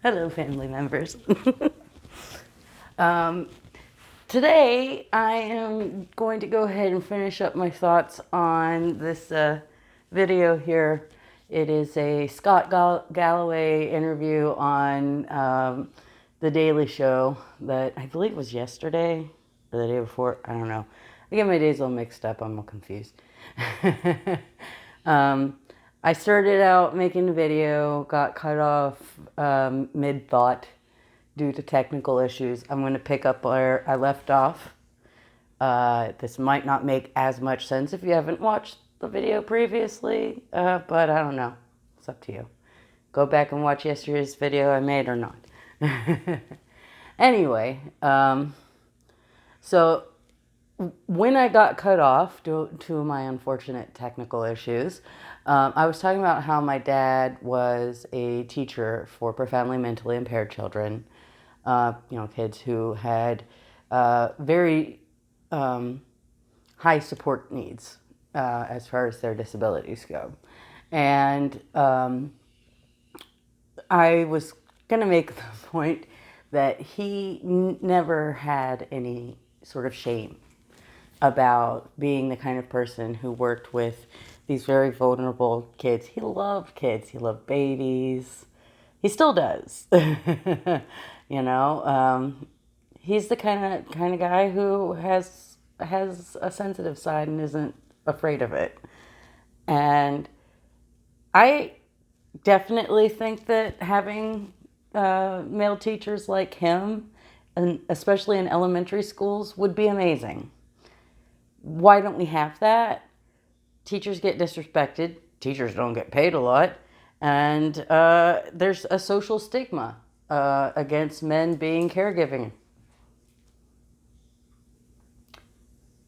Hello, family members. Today, I am going to go ahead and finish up my thoughts on this video here. It is a Scott Galloway interview on The Daily Show that I believe was yesterday or the day before. I don't know. I get my days all mixed up. I'm all confused. I started out making the video, got cut off mid-thought due to technical issues. I'm going to pick up where I left off. This might not make as much sense if you haven't watched the video previously, but I don't know. It's up to you. Go back and watch yesterday's video I made or not. Anyway, so when I got cut off due to my unfortunate technical issues, I was talking about how my dad was a teacher for profoundly mentally impaired children, kids who had very high support needs as far as their disabilities go. And I was going to make the point that he never had any sort of shame about being the kind of person who worked with these very vulnerable kids. He loved kids. He loved babies. He still does. He's the kind of guy who has a sensitive side and isn't afraid of it. And I definitely think that having male teachers like him, and especially in elementary schools, would be amazing. Why don't we have that? Teachers get disrespected. Teachers don't get paid a lot. And there's a social stigma against men being caregiving.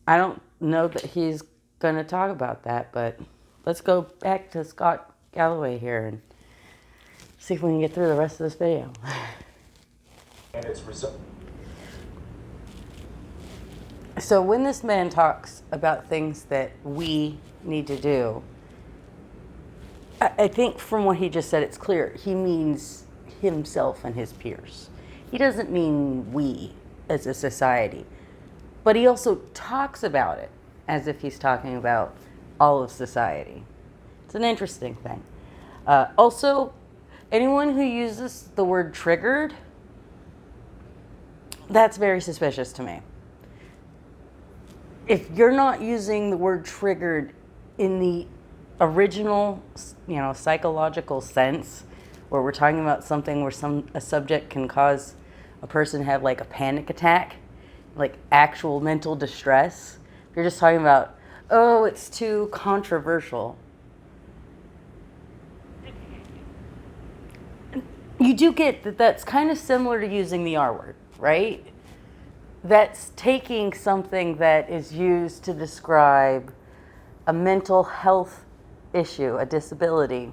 I don't know that he's going to talk about that, but let's go back to Scott Galloway here and see if we can get through the rest of this video. And its result. So when this man talks about things that we need to do, I think from what he just said, it's clear he means himself and his peers. He doesn't mean we as a society, but he also talks about it as if he's talking about all of society. It's an interesting thing. Also, anyone who uses the word triggered, that's very suspicious to me. If you're not using the word triggered in the original, psychological sense, where we're talking about something where a subject can cause a person to have like a panic attack, like actual mental distress, if you're just talking about, oh, it's too controversial, you do get that that's kind of similar to using the R word, right? That's taking something that is used to describe a mental health issue, a disability,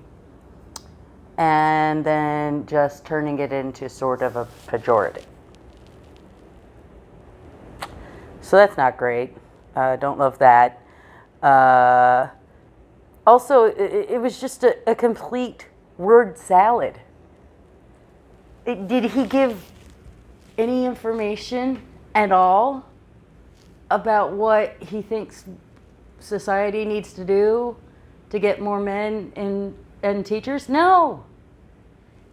and then just turning it into sort of a pejorative. So that's not great. Don't love that. Also, it was just a complete word salad. Did he give any information at all about what he thinks society needs to do to get more men and teachers? No.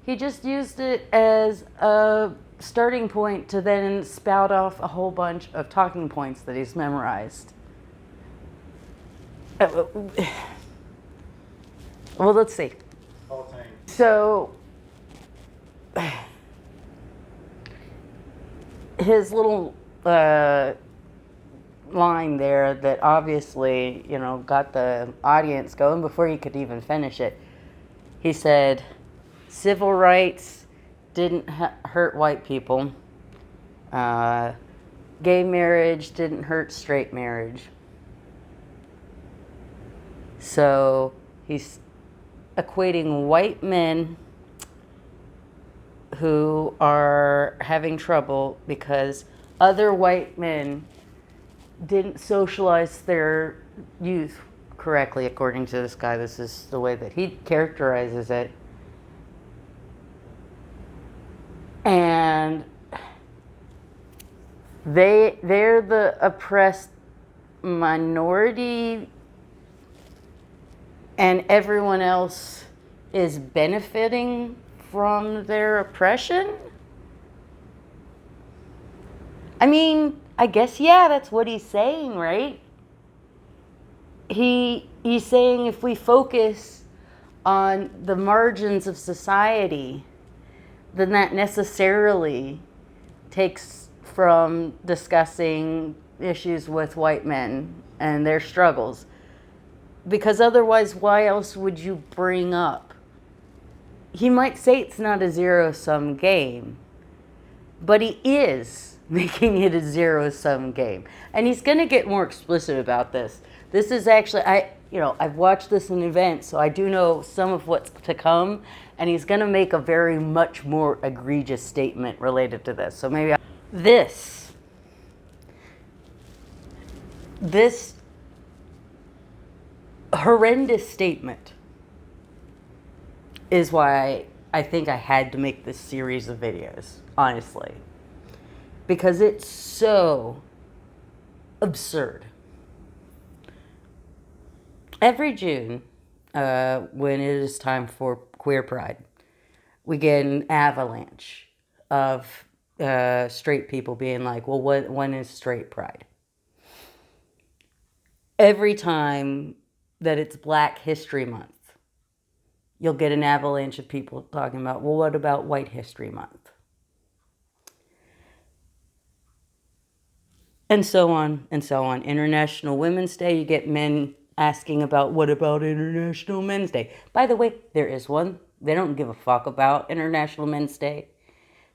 He just used it as a starting point to then spout off a whole bunch of talking points that he's memorized. Well, let's see. So his little line there that obviously, got the audience going before he could even finish it. He said, civil rights didn't hurt white people. Gay marriage didn't hurt straight marriage. So he's equating white men who are having trouble because other white men didn't socialize their youth correctly, according to this guy. This is the way that he characterizes it. And they're the oppressed minority, and everyone else is benefiting from their oppression. I mean, I guess, yeah, that's what he's saying, right? He's saying if we focus on the margins of society, then that necessarily takes from discussing issues with white men and their struggles. Because otherwise, why else would you bring up? He might say it's not a zero-sum game, but he is making it a zero-sum game. And he's going to get more explicit about this. This is actually, I've watched this in events, so I do know some of what's to come. And he's going to make a very much more egregious statement related to this. So maybe this horrendous statement is why I think I had to make this series of videos, honestly. Because it's so absurd. Every June, when it is time for Queer Pride, we get an avalanche of straight people being like, well, when is straight pride? Every time that it's Black History Month, you'll get an avalanche of people talking about, well, what about White History Month? And so on and so on. International Women's Day, you get men asking about, what about International Men's Day? By the way, there is one. They don't give a fuck about International Men's Day.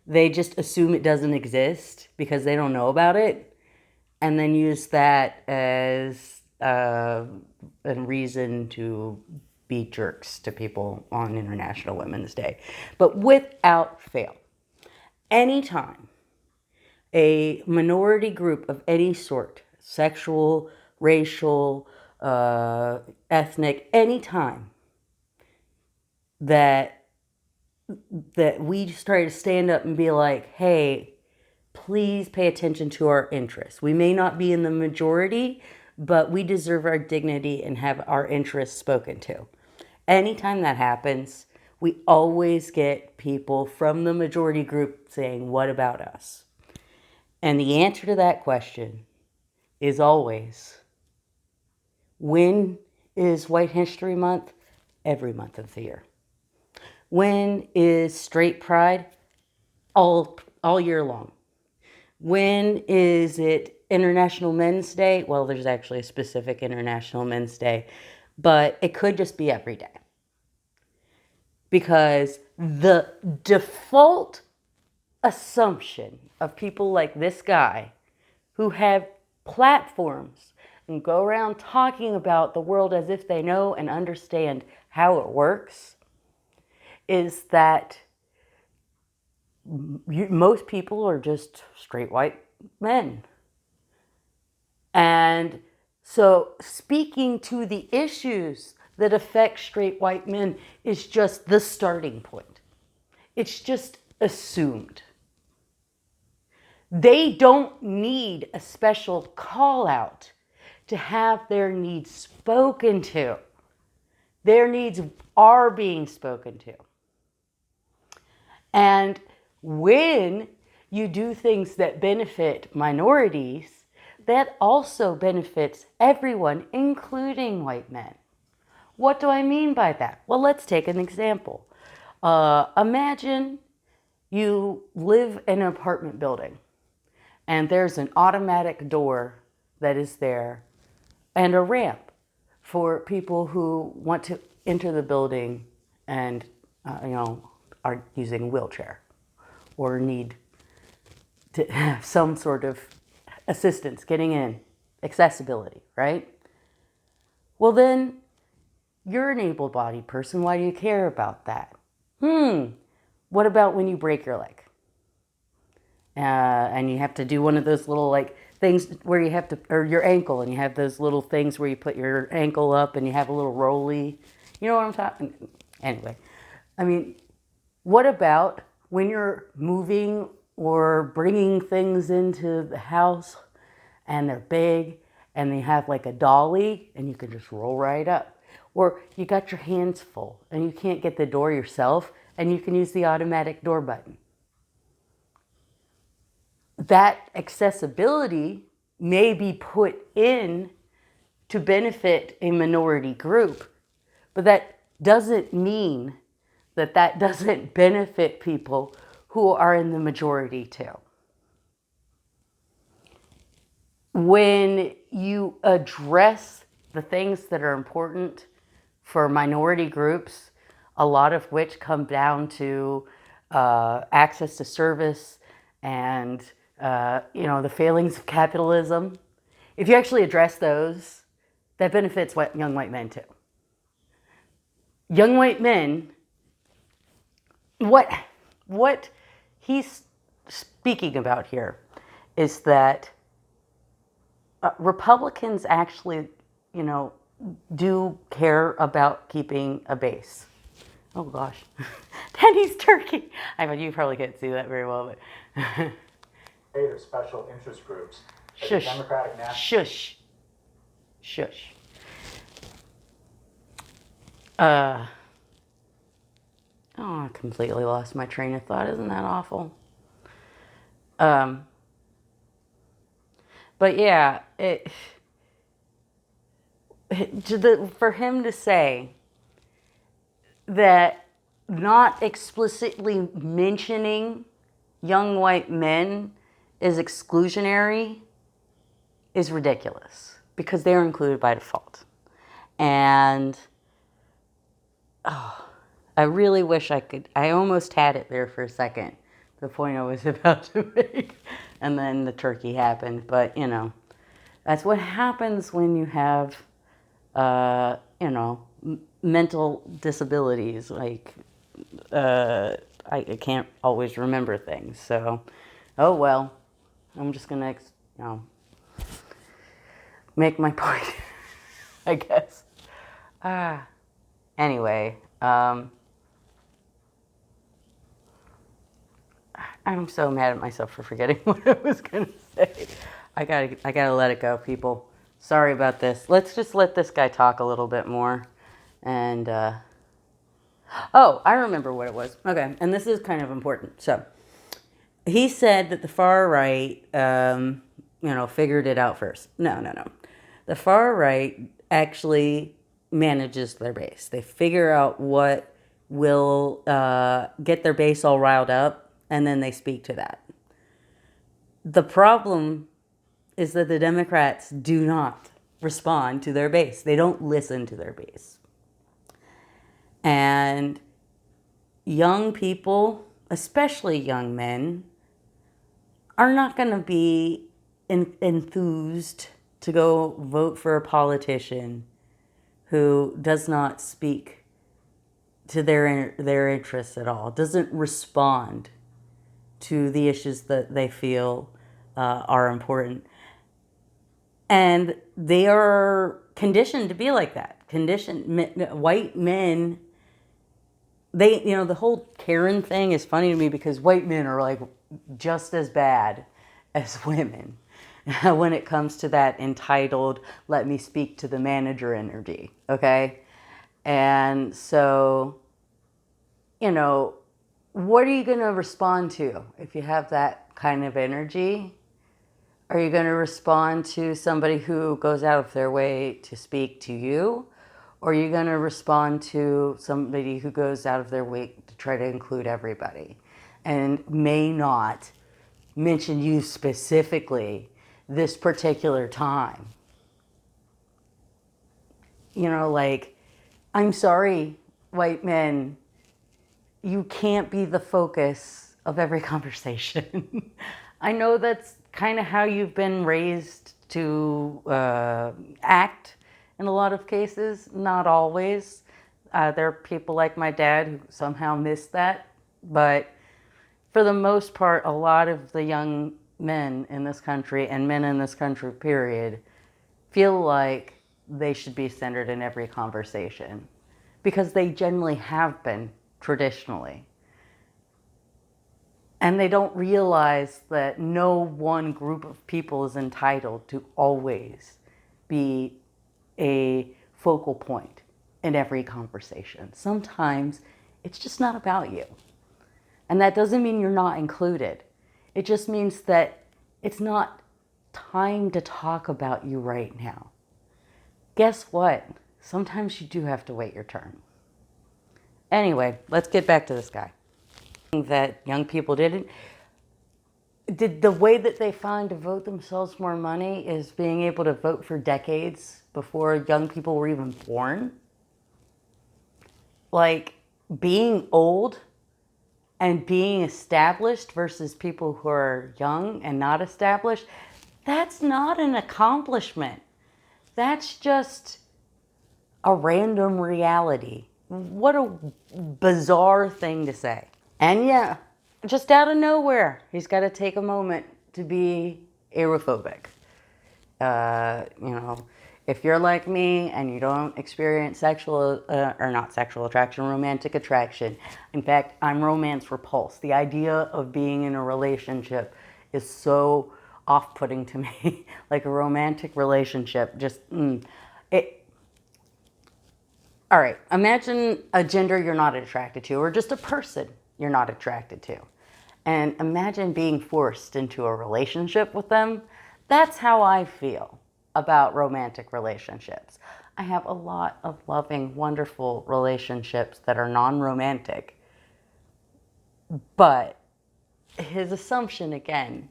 They just assume it doesn't exist because they don't know about it, and then use that as a reason to be jerks to people on International Women's Day. But without fail, anytime a minority group of any sort, sexual, racial, ethnic, anytime that we just try to stand up and be like, hey, please pay attention to our interests. We may not be in the majority, but we deserve our dignity and have our interests spoken to. Anytime that happens, we always get people from the majority group saying, what about us? And the answer to that question is always, when is White History Month? Every month of the year. When is Straight Pride? All year long. When is it International Men's Day? Well, there's actually a specific International Men's Day, but it could just be every day. Because the default assumption of people like this guy who have platforms and go around talking about the world as if they know and understand how it works is that most people are just straight white men. And so speaking to the issues that affect straight white men is just the starting point. It's just assumed. They don't need a special call out to have their needs spoken to. Their needs are being spoken to. And when you do things that benefit minorities, that also benefits everyone, including white men. What do I mean by that? Well, let's take an example. Imagine you live in an apartment building and there's an automatic door that is there and a ramp for people who want to enter the building and, are using a wheelchair or need to have some sort of assistance getting in, accessibility, right? Well, then you're an able-bodied person. Why do you care about that? What about when you break your leg? And you have to do one of those little things where you have to, or your ankle, and you have those little things where you put your ankle up and you have a little rolly. You know what I'm talking? Anyway, I mean, what about when you're moving or bringing things into the house and they're big and they have like a dolly and you can just roll right up. Or you got your hands full and you can't get the door yourself and you can use the automatic door button. That accessibility may be put in to benefit a minority group, but that doesn't mean that that doesn't benefit people who are in the majority too. When you address the things that are important for minority groups, a lot of which come down to access to service and the failings of capitalism, if you actually address those, that benefits young white men too. Young white men, what he's speaking about here is that Republicans actually, do care about keeping a base. Oh gosh, Denny's turkey. I mean, you probably can't see that very well, but Or special interest groups. Like the shush, Democratic National. shush, shush. I completely lost my train of thought. Isn't that awful? But yeah, for him to say that not explicitly mentioning young white men is exclusionary is ridiculous because they're included by default. And I really wish I almost had it there for a second, the point I was about to make, and then the turkey happened. But, that's what happens when you have, mental disabilities. Like, I can't always remember things. So, oh well, I'm just going to, make my point, I guess. Anyway, I'm so mad at myself for forgetting what I was gonna say. I gotta let it go, people. Sorry about this. Let's just let this guy talk a little bit more. And oh, I remember what it was. Okay, and this is kind of important. So he said that the far right, figured it out first. No. The far right actually manages their base. They figure out what will get their base all riled up, and then they speak to that. The problem is that the Democrats do not respond to their base. They don't listen to their base. And young people, especially young men, are not going to be enthused to go vote for a politician who does not speak to their interests at all, doesn't respond to the issues that they feel are important. And they are conditioned to be like that. White men, the whole Karen thing is funny to me because white men are like just as bad as women when it comes to that entitled, let me speak to the manager energy, okay? And so, what are you going to respond to if you have that kind of energy? Are you going to respond to somebody who goes out of their way to speak to you? Or are you going to respond to somebody who goes out of their way to try to include everybody and may not mention you specifically this particular time? I'm sorry, white men, you can't be the focus of every conversation. I know that's kind of how you've been raised to act in a lot of cases, not always. There are people like my dad who somehow miss that. But for the most part, a lot of the young men in this country and men in this country, period, feel like they should be centered in every conversation because they generally have been traditionally. And they don't realize that no one group of people is entitled to always be a focal point in every conversation. Sometimes it's just not about you. And that doesn't mean you're not included. It just means that it's not time to talk about you right now. Guess what? Sometimes you do have to wait your turn. Anyway, let's get back to this guy. That young people did the way that they find to vote themselves more money is being able to vote for decades before young people were even born. Like being old and being established versus people who are young and not established, that's not an accomplishment. That's just a random reality. What a bizarre thing to say. And yeah, just out of nowhere, he's got to take a moment to be aerophobic. If you're like me and you don't experience romantic attraction. In fact, I'm romance repulsed. The idea of being in a relationship is so off-putting to me. Like a romantic relationship, all right, imagine a gender you're not attracted to, or just a person you're not attracted to. And imagine being forced into a relationship with them. That's how I feel about romantic relationships. I have a lot of loving, wonderful relationships that are non-romantic. But his assumption, again,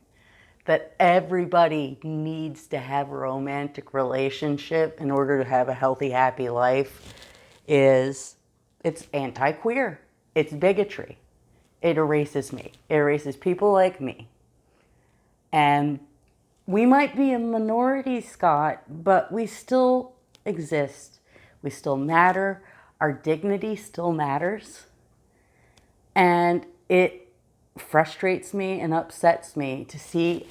that everybody needs to have a romantic relationship in order to have a healthy, happy life it's anti-queer. It's bigotry. It erases me. It erases people like me. And we might be a minority, Scott, but we still exist. We still matter. Our dignity still matters. And it frustrates me and upsets me to see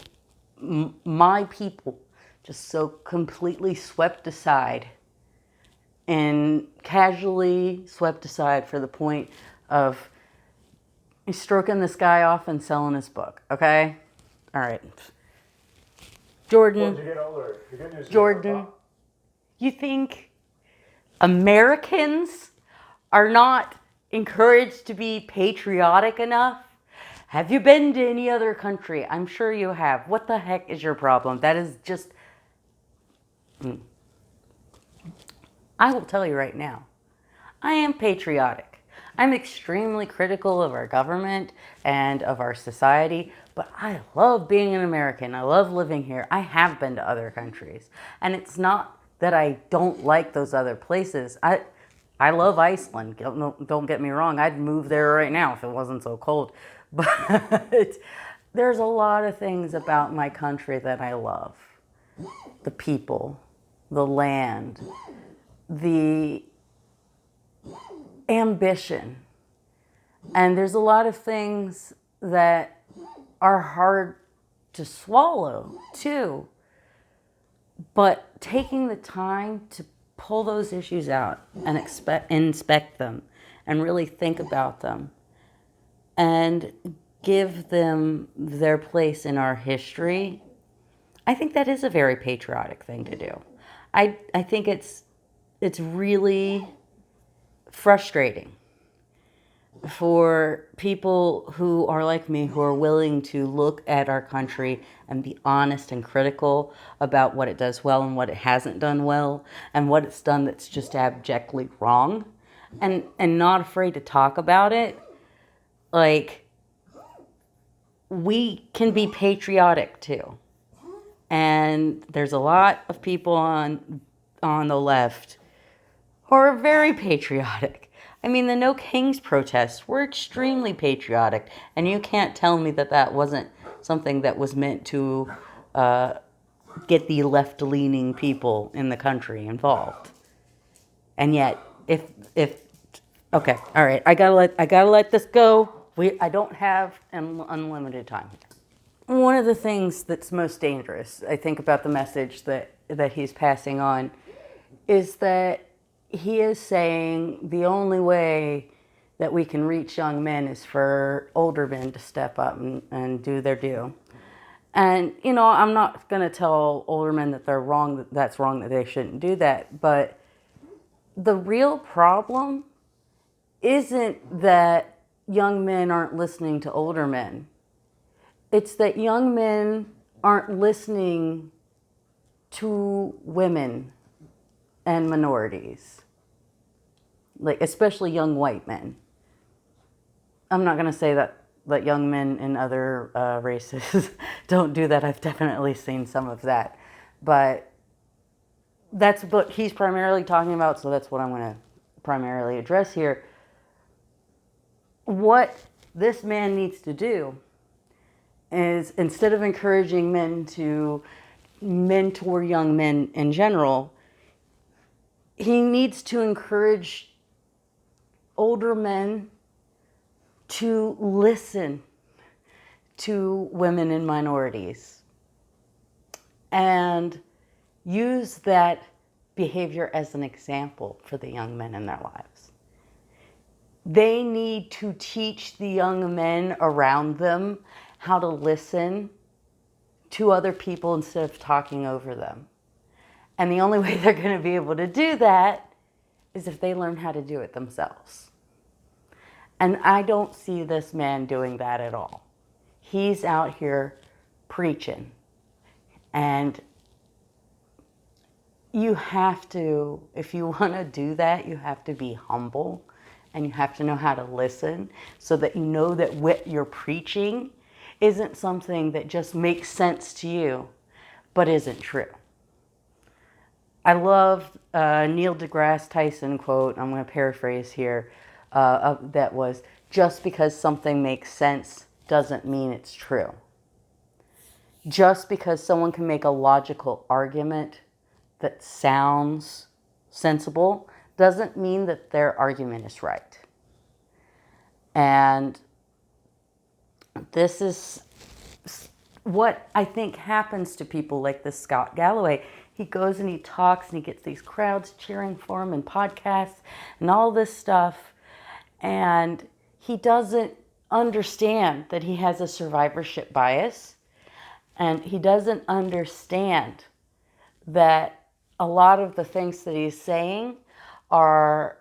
my people just so completely swept aside and casually swept aside for the point of stroking this guy off and selling his book, okay? All right. Jordan, you think Americans are not encouraged to be patriotic enough? Have you been to any other country? I'm sure you have. What the heck is your problem? That is just... I will tell you right now, I am patriotic. I'm extremely critical of our government and of our society, but I love being an American. I love living here. I have been to other countries. And it's not that I don't like those other places. I love Iceland. Don't get me wrong. I'd move there right now if it wasn't so cold. But there's a lot of things about my country that I love. The people, the land, the ambition. And there's a lot of things that are hard to swallow too. But taking the time to pull those issues out and inspect them and really think about them and give them their place in our history, I think that is a very patriotic thing to do. I think it's really frustrating for people who are like me, who are willing to look at our country and be honest and critical about what it does well and what it hasn't done well and what it's done that's just abjectly wrong, and not afraid to talk about it. Like, we can be patriotic too. And there's a lot of people on the left who are very patriotic. I mean, the No Kings protests were extremely patriotic, and you can't tell me that that wasn't something that was meant to get the left-leaning people in the country involved. And yet, if okay, all right, I gotta let this go. I don't have unlimited time. One of the things that's most dangerous, I think, about the message that he's passing on is that he is saying the only way that we can reach young men is for older men to step up and do their due. And, you know, I'm not going to tell older men that they're wrong, that's wrong, that they shouldn't do that. But the real problem isn't that young men aren't listening to older men. It's that young men aren't listening to women and minorities, like especially young white men. I'm not going to say that young men in other races don't do that. I've definitely seen some of that. But that's what he's primarily talking about, so that's what I'm going to primarily address here. What this man needs to do is, instead of encouraging men to mentor young men in general, he needs to encourage older men to listen to women and minorities and use that behavior as an example for the young men in their lives. They need to teach the young men around them how to listen to other people instead of talking over them. And the only way they're going to be able to do that is if they learn how to do it themselves. And I don't see this man doing that at all. He's out here preaching. And you have to, if you want to do that, you have to be humble and you have to know how to listen so that you know that what you're preaching isn't something that just makes sense to you, but isn't true. I love Neil deGrasse Tyson quote, I'm going to paraphrase here, that was, just because something makes sense doesn't mean it's true. Just because someone can make a logical argument that sounds sensible doesn't mean that their argument is right. And this is what I think happens to people like this Scott Galloway. He goes and he talks and he gets these crowds cheering for him and podcasts and all this stuff. And he doesn't understand that he has a survivorship bias. And he doesn't understand that a lot of the things that he's saying are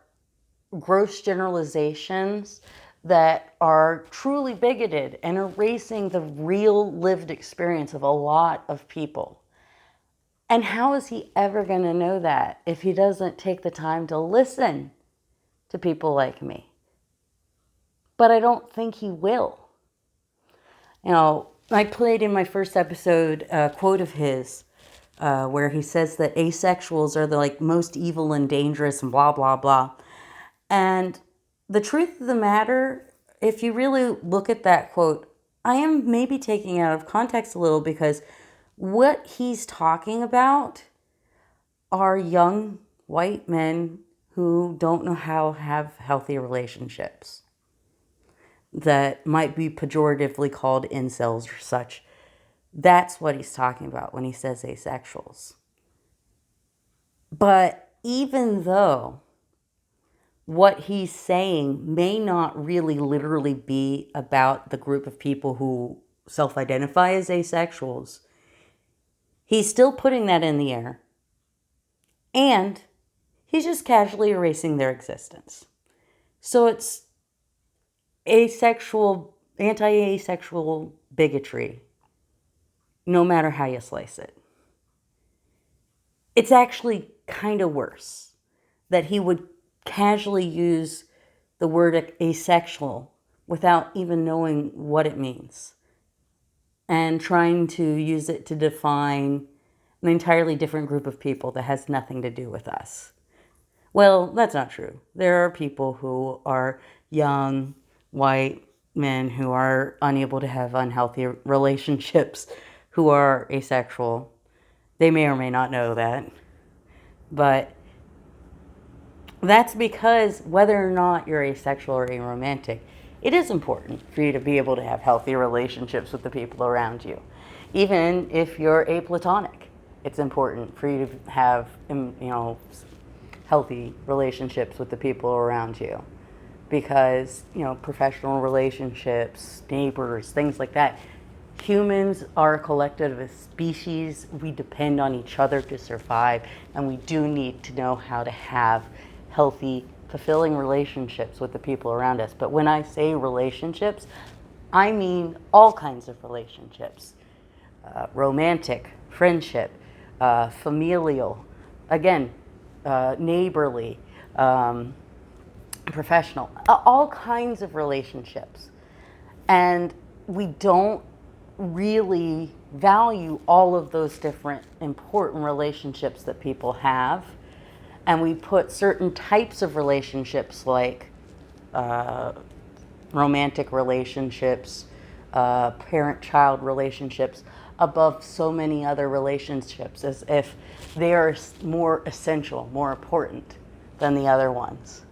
gross generalizations that are truly bigoted and erasing the real lived experience of a lot of people. And how is he ever going to know that if he doesn't take the time to listen to people like me? But I don't think he will. You know, I played in my first episode a quote of his where he says that asexuals are the most evil and dangerous and blah, blah, blah. And the truth of the matter, if you really look at that quote, I am maybe taking it out of context a little, because what he's talking about are young white men who don't know how to have healthy relationships that might be pejoratively called incels or such. That's what he's talking about when he says asexuals. But even though what he's saying may not really literally be about the group of people who self-identify as asexuals, he's still putting that in the air. And he's just casually erasing their existence. So it's asexual, anti-asexual bigotry, no matter how you slice it. It's actually kind of worse that he would casually use the word asexual without even knowing what it means, and trying to use it to define an entirely different group of people that has nothing to do with us. Well, that's not true. There are people who are young, white men who are unable to have unhealthy relationships who are asexual. They may or may not know that. But that's because whether or not you're asexual or aromantic, it is important for you to be able to have healthy relationships with the people around you. Even if you're aplatonic, it's important for you to have, healthy relationships with the people around you. because, professional relationships, neighbors, things like that. Humans are a collective of species. We depend on each other to survive, and we do need to know how to have healthy, fulfilling relationships with the people around us. But when I say relationships, I mean all kinds of relationships. Romantic, friendship, familial, again, neighborly, professional, all kinds of relationships. And we don't really value all of those different important relationships that people have. And we put certain types of relationships like romantic relationships, parent-child relationships above so many other relationships, as if they are more essential, more important than the other ones.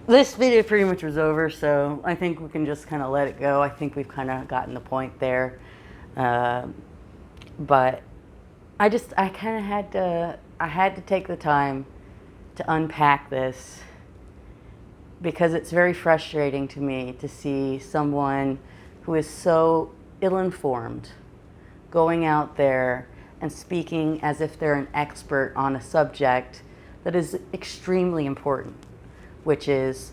This video pretty much was over, so I think we can just kind of let it go. I think we've kind of gotten the point there. But I kind of had to take the time to unpack this, because it's very frustrating to me to see someone who is so ill-informed going out there and speaking as if they're an expert on a subject that is extremely important, which is